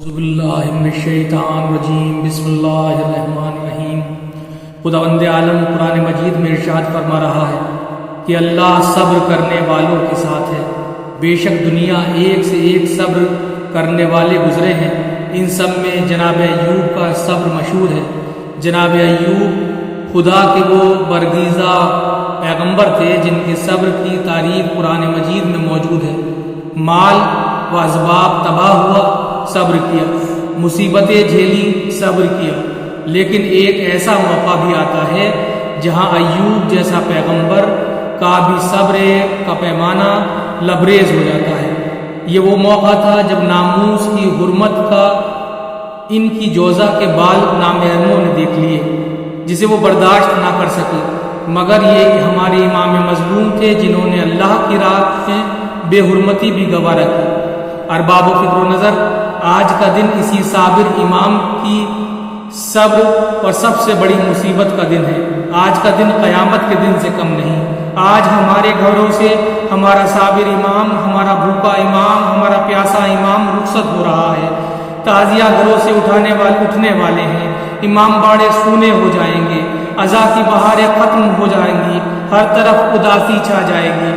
اعوذ باللہ من الشیطان الرجیم بسم اللہ الرحمن الرحیم۔ خداوند عالم قرآن مجید میں ارشاد فرما رہا ہے کہ اللہ صبر کرنے والوں کے ساتھ ہے۔ بے شک دنیا ایک سے ایک صبر کرنے والے گزرے ہیں، ان سب میں جناب ایوب کا صبر مشہور ہے۔ جناب ایوب خدا کے وہ برگزیدہ پیغمبر تھے جن کے صبر کی تعریف قرآن مجید میں موجود ہے۔ مال و اسباب تباہ ہوا، صبر کیا، مصیبتیں جھیلی، صبر کیا، لیکن ایک ایسا موقع بھی آتا ہے جہاں ایوب جیسا پیغمبر کا بھی صبر کا پیمانہ لبریز ہو جاتا ہے۔ یہ وہ موقع تھا جب ناموس کی حرمت کا ان کی جوزہ کے بال نامحرموں نے دیکھ لیے، جسے وہ برداشت نہ کر سکے، مگر یہ ہمارے امام مظلوم تھے جنہوں نے اللہ کی راہ میں بے حرمتی بھی گوارا کی۔ ارباب و فکر و نظر، آج کا دن اسی صابر امام کی صبر اور سب سے بڑی مصیبت کا دن ہے۔ آج کا دن قیامت کے دن سے کم نہیں۔ آج ہمارے گھروں سے ہمارا صابر امام، ہمارا بھوکا امام، ہمارا پیاسا امام رخصت ہو رہا ہے۔ تعزیہ گھروں سے اٹھنے والے ہیں، امام باڑے سونے ہو جائیں گے، عزا کی بہاریں ختم ہو جائیں گی، ہر طرف اداسی چھا جائے گی۔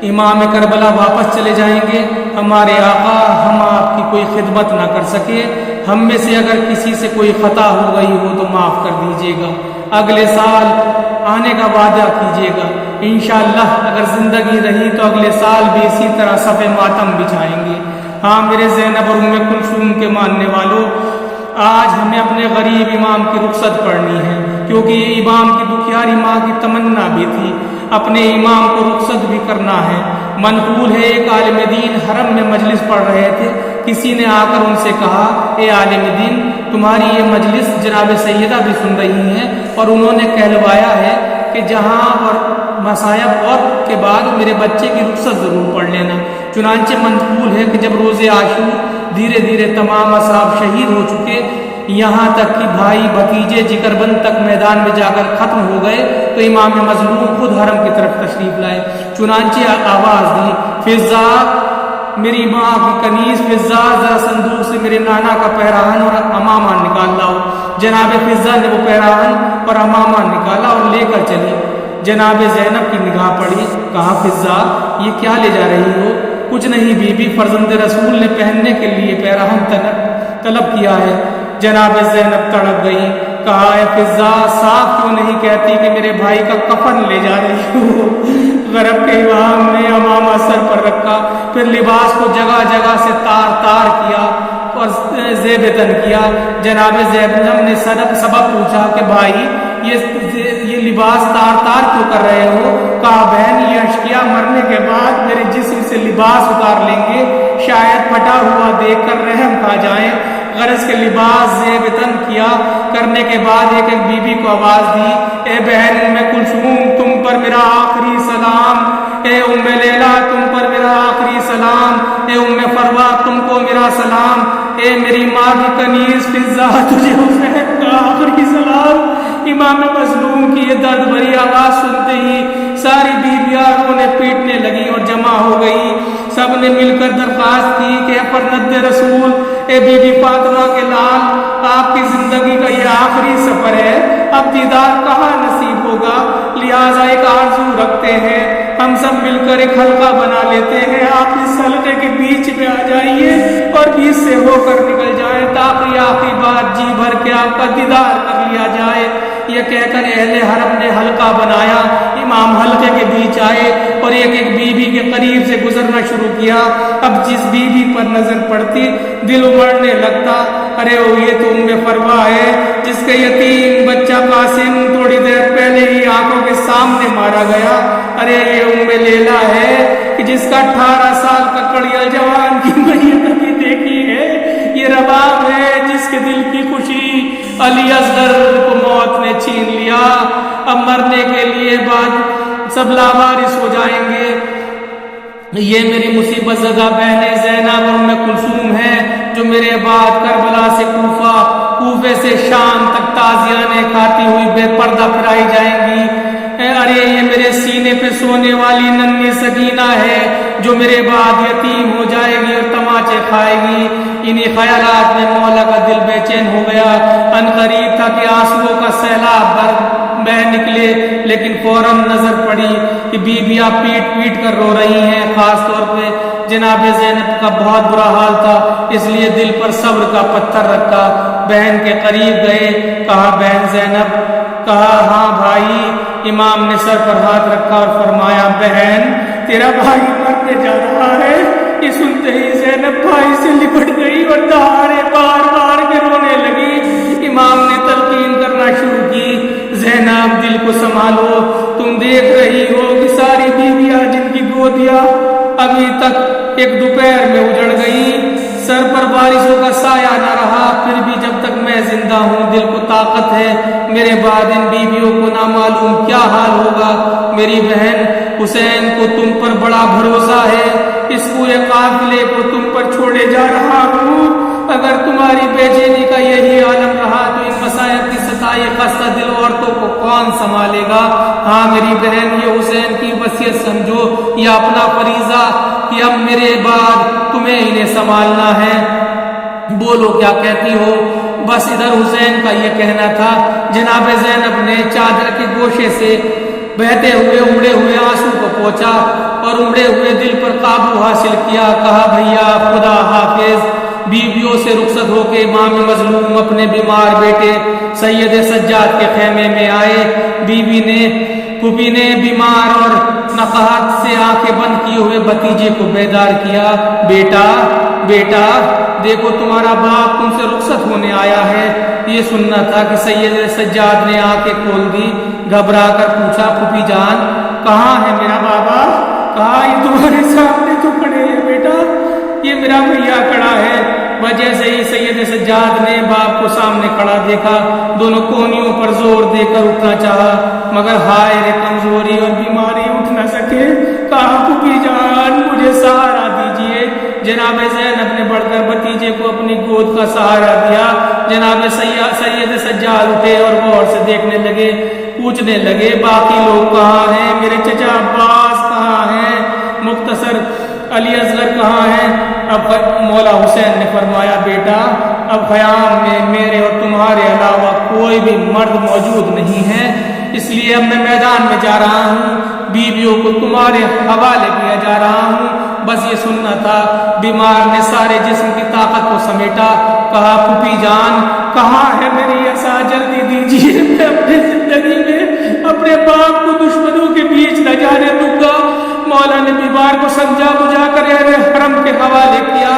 امام کربلا واپس چلے جائیں گے۔ ہمارے آقا ہم آپ کی کوئی خدمت نہ کر سکے، ہم میں سے اگر کسی سے کوئی خطا ہو گئی ہو تو معاف کر دیجیے گا، اگلے سال آنے کا وعدہ کیجیے گا۔ انشاءاللہ اگر زندگی رہی تو اگلے سال بھی اسی طرح صف ماتم بچھائیں گے۔ ہاں میرے زینب اور ام کلثوم کے ماننے والوں، آج ہمیں اپنے غریب امام کی رخصت پڑھنی ہے، کیونکہ یہ امام کی دکھیاری ماں کی تمنا بھی تھی، اپنے امام کو رخصت بھی کرنا ہے۔ منقول ہے ایک عالم دین حرم میں مجلس پڑھ رہے تھے، کسی نے آ کر ان سے کہا، اے عالم دین، تمہاری یہ مجلس جناب سیدہ بھی سن رہی ہیں اور انہوں نے کہلوایا ہے کہ جہاں اور مصائب اور کے بعد میرے بچے کی رخصت ضرور پڑھ لینا۔ چنانچہ منقول ہے کہ جب روز عاشور دھیرے دھیرے تمام اصحاب شہید ہو چکے، یہاں تک کہ بھائی بھتیجے جگر بند تک میدان میں جا کر ختم ہو گئے، تو امام مظلوم خود حرم کی طرف تشریف لائے۔ چنانچہ آواز دی، فضا، میری ماں کی کنیز فضا، ذرا صندوق سے میرے نانا کا پیراہن اور امامہ نکال لاؤ۔ جناب فضا نے وہ پیراہن اور امامہ نکالا اور لے کر چلی۔ جناب زینب کی نگاہ پڑی، کہا، فضا یہ کیا لے جا رہی ہو؟ کچھ نہیں بی بی، فرزند رسول نے پہننے کے لیے پیراہن طلب کیا ہے۔ جناب زینب تڑپ گئی، کہا، اے فضا صاف کیوں نہیں کہتی کہ میرے بھائی کا کفن لے جا رہی ہو؟ غرب کے امام نے امامہ سر پر رکھا، پھر لباس کو جگہ جگہ سے تار تار کیا اور زیب تن کیا۔ جناب زینب نے سبب پوچھا کہ بھائی یہ لباس تار تار کیوں کر رہے ہو؟ کہا، بہن یہ اشقیاء مرنے کے بعد میرے جسم سے لباس اتار لیں گے، شاید پھٹا ہوا دیکھ کر رحم کھا جائیں۔ غرض کے لباس زیب تن کیا کرنے کے بعد ایک ایک بی بی کو آواز دی، اے بہن ام کلثوم تم پر میرا آخری سلام، اے ام لیلا تم پر میرا آخری سلام، اے ام فروا تم کو میرا سلام، اے میری ماں کی کنیز فضا تجھے حسین کا آخری سلام۔ امام مظلوم کی یہ درد بھری آواز سنتے ہی ساری بیویاں رونے پیٹنے لگی اور جمع ہو گئی۔ سب نے مل کر درخواست کی کہ فرزند رسول، اے بی بی فاطمہ کے لال، آپ کی زندگی کا یہ آخری سفر ہے، اب دیدار کہاں نصیب ہوگا، لہٰذا ایک آرزو رکھتے ہیں، ہم سب مل کر ایک حلقہ بنا لیتے ہیں، آپ اس حلقے کے بیچ میں آ جائیے اور بیچ سے ہو کر نکل جائیں تاکہ آخری بار جی بھر کے آپ کا دیدار کر لیا جائے۔ یہ کہہ کر اہل حرم نے حلقہ بنایا، امام حلقے کے بیچ آئے اور ایک ایک بی بی کے قریب سے گزرنا شروع کیا۔ اب جس بی بی پر نظر پڑتی دل امڑنے لگتا، ارے وہ یہ تو ام فروا ہے جس کا یتیم بچہ قاسم تھوڑی دیر پہلے ہی آنکھوں کے سامنے مارا گیا، ارے یہ ام لیلا ہے کہ جس کا 18 سال کا کڑیل جوان کی میت ابھی دیکھی ہے، یہ رباب ہے جس کے دل کی خوشی علی اصغر کو موت نے چھین لیا، اب مرنے کے لیے بعد سب لاوارث ہو جائیں گے۔ یہ میری مصیبت زدہ بہنیں زینب اور ام کلثوم ہیں جو میرے بعد کربلا سے کوفے سے شام تک تازیانے کھاتی ہوئی بے پردہ پھرائی جائیں گی۔ ارے یہ میرے سینے پہ سونے والی ننھی سکینہ ہے جو میرے بعد یتیم ہو جائے گی اور تماچے کھائے گی۔ انہی خیالات میں مولا کا دل بے چین ہو گیا۔ ان قریب تھا کہ آنسوؤں کا سیلاب بہ نکلے، لیکن فوراً نظر پڑی کہ بیویاں پیٹ پیٹ کر رو رہی ہیں۔ خاص طور پہ جناب زینب کا بہت برا حال تھا، اس لیے دل پر صبر کا پتھر رکھا۔ بہن کے قریب گئے، کہا بہن زینب، کہا ہاں بھائی۔ امام نے سر پر ہاتھ رکھا اور فرمایا بہن تیرا بھائی مرنے جا رہا ہے۔ یہ سنتے ہی زینب بھائی سے لپٹ گئی اور دہاڑے بار بار کے رونے لگی۔ امام نے تلقین کرنا شروع کی، زینب دل کو سنبھالو، تم دیکھ رہی ہو کہ ساری بیویاں جن کی گودیاں ابھی تک ایک دوپہر میں اجڑ گئی، سر پر بارشوں کا سایہ نہ رہا، پھر بھی جب تک میں زندہ ہوں دل کو طاقت ہے۔ میرے بعد ان بیویوں کو نہ معلوم کیا حال ہوگا۔ میری بہن حسین کو تم پر بڑا بھروسہ ہے، اس پورے قافلے کو تم پر چھوڑے جا رہا ہوں۔ اگر تمہاری بے چینی کا یہی عالم رہا تو ان مصائب کی ستائے خستہ دل عورتوں کو کون سنبھالے گا؟ ہاں میری بہن، یہ حسین کی وصیت سمجھو یا اپنا فریضہ کہ اب میرے بعد تمہیں انہیں سنبھالنا ہے۔ بولو کیا کہتی ہو؟ بس ادھر حسین کا یہ کہنا تھا۔ جناب زینب نے چادر کے گوشے سے بہتے ہوئے اڑے ہوئے آنسو کو پوچھا اور اڑے ہوئے دل پر قابو حاصل کیا۔ کہا بھیا خدا حافظ۔ بیویوں سے رخصت ہو کے امام مظلوم اپنے بیمار بیٹے سید سجاد کے خیمے میں آئے۔ پھوپھی نے بیمار اور نقاہت سے آنکھیں بند کیے ہوئے بھتیجے کو بیدار کیا۔ بیٹا دیکھو تمہارا باپ تم سے رخصت ہونے آیا ہے۔ یہ سننا تھا کہ سید سجاد نے آنکھیں کھول دی، گھبرا کر پوچھا پھوپھی جان کہاں ہے میرا بابا؟ کہا یہ تمہارے سامنے تو کھڑے ہیں بیٹا، یہ میرا بھیا کھڑا ہے۔ وجہ سے ہی سید سجاد نے باپ کو سامنے کھڑا دیکھا، دونوں کونیوں پر زور دے کر اٹھنا چاہا مگر ہائے رے کمزوری اور بیماری اٹھ نہ سکے۔ کہا پھوپھی جان مجھے سہارا دیجیے۔ جناب زینب نے بڑھ کر بھتیجے کو اپنی گود کا سہارا دیا۔ جناب سید سجاد اٹھے اور غور سے دیکھنے لگے، پوچھنے لگے باقی لوگ کہاں ہیں؟ میرے چچا عباس کہاں ہیں؟ مختصر علی اصغر کہاں ہیں؟ اب مولا حسین نے فرمایا بیٹا اب خیام میں میرے اور تمہارے علاوہ کوئی بھی مرد موجود نہیں ہے، اس لیے اب میں میدان میں جا رہا ہوں، بیویوں کو تمہارے حوالے کیا جا رہا ہوں۔ بس یہ سننا تھا۔ بیمار نے سارے جسم کی طاقت کو سمیٹا، کہا پھوپھی جان کہاں ہے میری عصا؟ جلدی دیجیے، میں اپنی زندگی میں اپنے باپ کو دشمنوں کے بیچ نہ جانے دوں گا۔ مولا نے بیمار کو سمجھا بجھا کر حرم کے حوالے کیا۔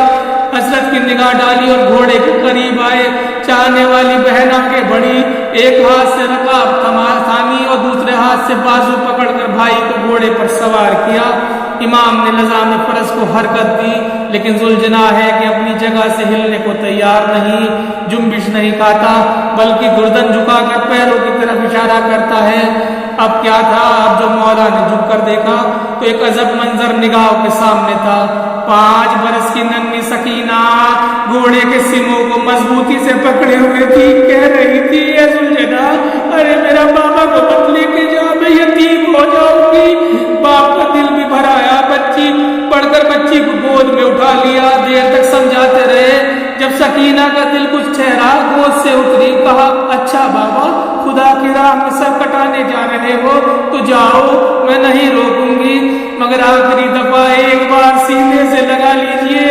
حضرت کی نگاہ ڈالی اور گھوڑے کے قریب آئے۔ چاہنے والی بہن آگے بڑھی، ایک ہاتھ سے رکاب تھامی اور دوسرے ہاتھ سے بازو پکڑ کر بھائی کو گھوڑے پر سوار کیا۔ امام نے لزام فرض کو حرکت دی، لیکن ذوالجناح ہے کہ اپنی جگہ سے ہلنے کو تیار نہیں، جنبش نہیں کھاتا بلکہ گردن جھکا کر پیروں کی طرف اشارہ کرتا ہے۔ اب کیا تھا؟ اب جب مولا نے جھک کر دیکھا تو ایک عجب منظر نگاہوں کے سامنے تھا۔ 5 برس کی ننھی سکینہ گھوڑے کے سموں کو مضبوطی سے پکڑے ہوئے تھی، کہہ رہی تھی اے ذوالجلال ارے میرا بابا کو مت لے کے جا، میں یتیم ہو جاؤں گی۔ باپ کا دل بھی بھر آیا، بچی پڑھ کر بچی کو گود میں اٹھا لیا۔ دیر تک سمجھاتے رہے، جب سکینہ کا دل کچھ ٹھہرا گود سے اتری، کہا اچھا بابا خدا کی راہ میں سر کٹانے جا رہے ہو تو جاؤ، میں نہیں روکوں گی، مگر آخری دفعہ ایک بار سینے سے لگا لیجئے،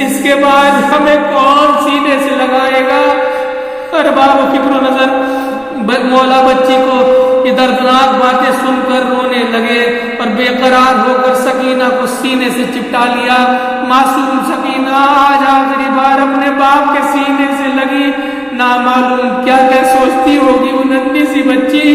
اس کے بعد ہمیں کون سینے سے لگائے گا؟ ارباب و فکر و نظر مولا بچی کو یہ دردناک باتیں سن کر رونے لگے اور بے قرار ہو کر سکینہ کو سینے سے چپٹا لیا۔ معصوم سکینہ آج آخری بار اپنے باپ کے سینے سے لگی، نامعلوم کیا کیا سوچتی ہوگی وہ ننھی سی بچی۔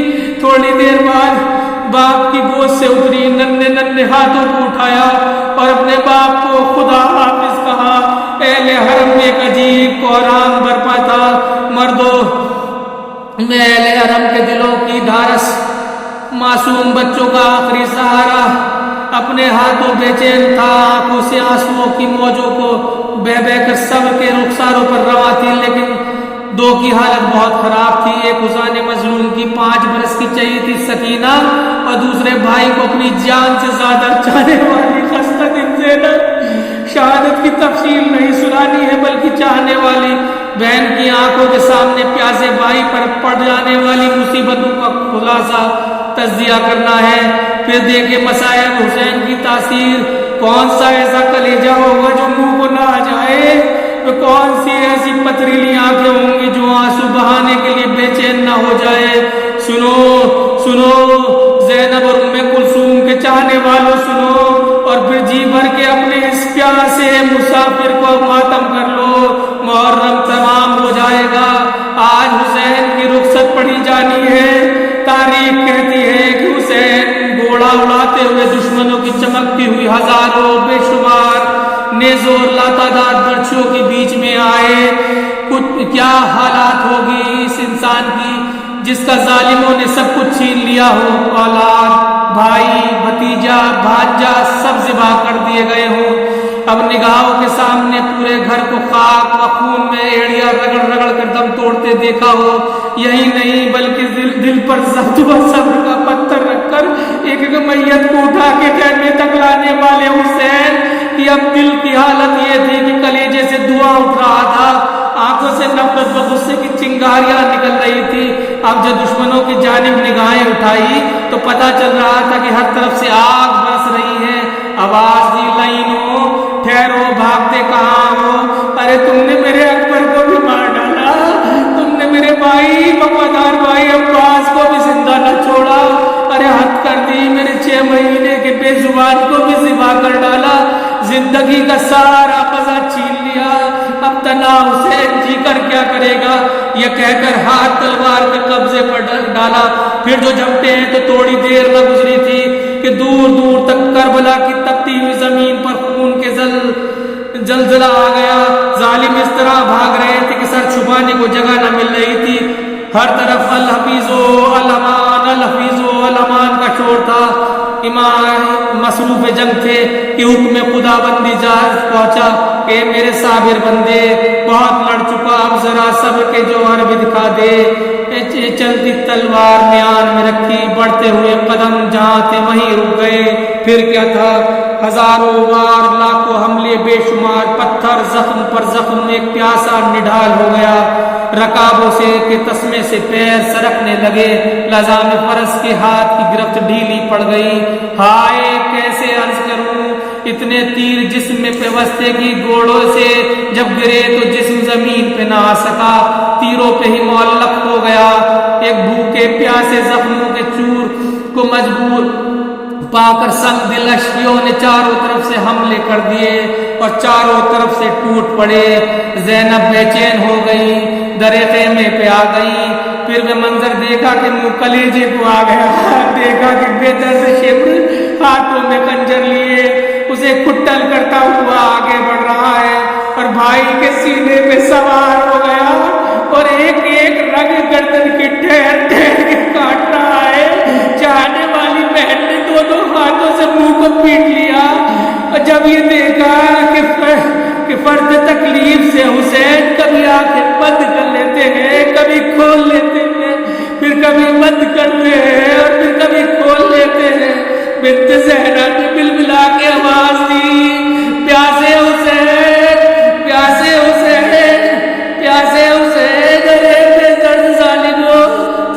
تھوڑی دیر بعد باپ کی گود سے اتری، ننھے ننھے ہاتھوں کو اٹھایا اور اپنے باپ کو خدا حافظ کہا۔ اہل حرم میں ایک عجیب کوہرام برپا تھا۔ مردوں میں اہل حرم کے دلوں کی ڈھارس، معصوم بچوں کا آخری سہارا اپنے ہاتھوں بے چین تھا، آنکھوں سے آنسوؤں کی موجوں کو بہ بہ کر سب کے رخساروں پر رواں تھی، لیکن دو کی حالت بہت خراب تھی۔ ایک حسین مظلوم کی 5 برس کی چہی تھی سکینہ، اور دوسرے بھائی کو اپنی جان سے زیادہ چاہنے والی خستہ دل سے شہادت کی تفصیل نہیں سنانی ہے، بلکہ چاہنے والی بہن کی آنکھوں کے سامنے پیاسے بھائی پر پڑ جانے والی مصیبتوں کا خلاصہ تجزیہ کرنا ہے۔ پھر دیکھیں مصائب حسین کی تاثیر، کون سا ایسا کلیجہ ہوگا جو منہ کو نہ آ جائے، تو کون سی ایسی پتریلی آنکھیں ہوں گی جو آنسو بہانے کے لیے بے چین نہ ہو جائے۔ سنو سنو زینب اور ام کلثوم کے چاہنے والوں، سنو اور پھر جی بھر کے اپنے اس پیاسے مسافر کو ماتم کر لو، محرم تمام ہو جائے گا۔ آج حسین کی رخصت پڑھی جانی ہے۔ تاریخ کہتی ہے کہ حسین گھوڑا اڑاتے ہوئے دشمنوں کی چمکتی ہوئی ہزاروں بے شمار نیزوں اور لاتعداد برچھیوں کے بیچ میں آئے۔ کیا حالات ہوگی اس انسان کی جس کا ظالموں نے سب کچھ چھین لیا ہو، اولاد، بھائی، بھتیجا، بھانجا سب ذبح کر دیے گئے ہوں، اب نگاہوں کے سامنے پورے گھر کو خاک و خون میں ایڑیاں رگڑ رگڑ کر دم توڑتے دیکھا ہو۔ یہی نہیں بلکہ دل پر ضبط و صبر کا پتھر رکھ کر ایک ایک میت کو اٹھا کے خیمے تک لانے والے حسین کی اب دل کی حالت یہ تھی کہ کلیجے سے دعا اٹھ رہا تھا، آنکھوں سے نفرت و غصے کی چنگاریاں نکل رہی تھی۔ اب جب دشمنوں کی جانب نگاہیں اٹھائی تو پتہ چل رہا تھا کہ ہر طرف سے آگ برس رہی ہے۔ آواز دی لائنوں، ٹھہرو، بھاگتے کہاں ہو؟ ارے تم نے میرے اکبر کو بھی مار ڈالا، تم نے میرے بھائی وفادار بھائی عباس کو بھی زندہ نہ چھوڑا، ارے حد کر دی، میرے 6 مہینے کے بے زبان کو بھی ذبح کر ڈالا، زندگی کا سارا مزہ چھین لیا، اب تنا حسین جی کر کیا کرے گا؟ یہ کہہ کر ہاتھ تلوار کے قبضے پر ڈالا۔ پھر جو جھپٹے ہیں تو تھوڑی دیر نہ گزری تھی کہ دور دور تک کربلا کی تپتی ہوئی زمین پر خون کے زلزلہ آ گیا۔ ظالم اس طرح بھاگ رہے تھے کہ سر چھپانے کو جگہ نہ مل رہی تھی، ہر طرف الحفیظ الامان الحفیظ الامان کا شور تھا۔ امام مصروف جنگ تھے کہ حکم خدا بندی جہاز پہنچا کہ میرے صابر بندے بہت لڑ چکا، اب ذرا صبر کے جوہر بھی دکھا دے۔ چلتی تلوار میان میں رکھی، بڑھتے ہوئے قدم جہاں تھے وہیں رک گئے۔ پھر کیا تھا؟ ہزاروں وار، لاکھوں حملے، بے شمار پتھر، زخم پر زخم، ایک پیاسا نڈھال ہو گیا۔ رکابوں سے کے تسمے سے پیر سرکنے لگے، لازم فرس کے ہاتھ کی گرفت ڈھیلی پڑ گئی۔ ہائے کیسے عرض کروں، اتنے تیر جسم میں پیوستے کی گوڑوں سے جب گرے تو جسم زمین پہ نہ آ سکا، تیروں پہ ہی معلق ہو گیا۔ ایک بھوکے پیاسے زخموں کے چور کو مجبور پا کر سنگ دل اشکیوں نے چاروں طرف سے حملے کر دیے اور چاروں طرف سے ٹوٹ پڑے۔ زینب بے چین ہو گئی، درے خیمے پہ آ گئی۔ پھر وہ منظر دیکھا کہ منہ کلیجے کو آ گیا، دیکھا کہ بے درد شبر ہاتھوں میں خنجر لیے اسے کٹل کرتا ہوا آگے بڑھ رہا ہے اور بھائی کے سینے پہ سوار ہو گیا اور ایک ایک رگ گردن کی ٹھہر ٹھہر کے کاٹ رہا ہے۔ چاہنے والی بہن نے دونوں ہاتھوں سے منہ کو پیٹ لیا اور جب یہ دیکھا کہ فرد تکلیف سے حسین کبھی آنکھیں بند کر لیتے ہیں، کبھی کھول لیتے ہیں، پھر کبھی بند کرتے ہیں اور پھر کبھی کھول لیتے ہیں، بنت زہرا نے بلبلا کے آواز دی، پیاسے حسین، پیاسے حسین، پیاسے حسین، ارے بے درد ظالمو،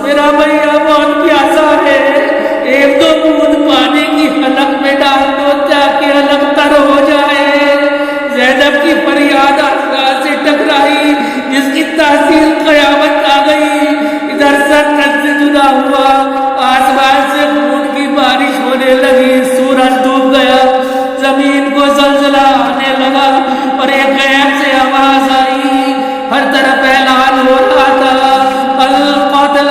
میرا بھیا بہت پیاسا ہے، ایک دو بوند پانی کی حلق میں ڈال دو تاکہ حلق تر ہو جائے۔ زینب کی فریاد آسمان سے ٹکرائی جس کی تاثیر قیامت آ گئی۔ ادھر سر تن سے جدا ہوا، آسمان سے خون کی بارش ہونے لگی، سورج ڈوب گیا، زمین کو زلزلہ آنے لگا اور ایک غیب سے آواز آئی، ہر طرف اعلان ہو رہا تھا، القاتل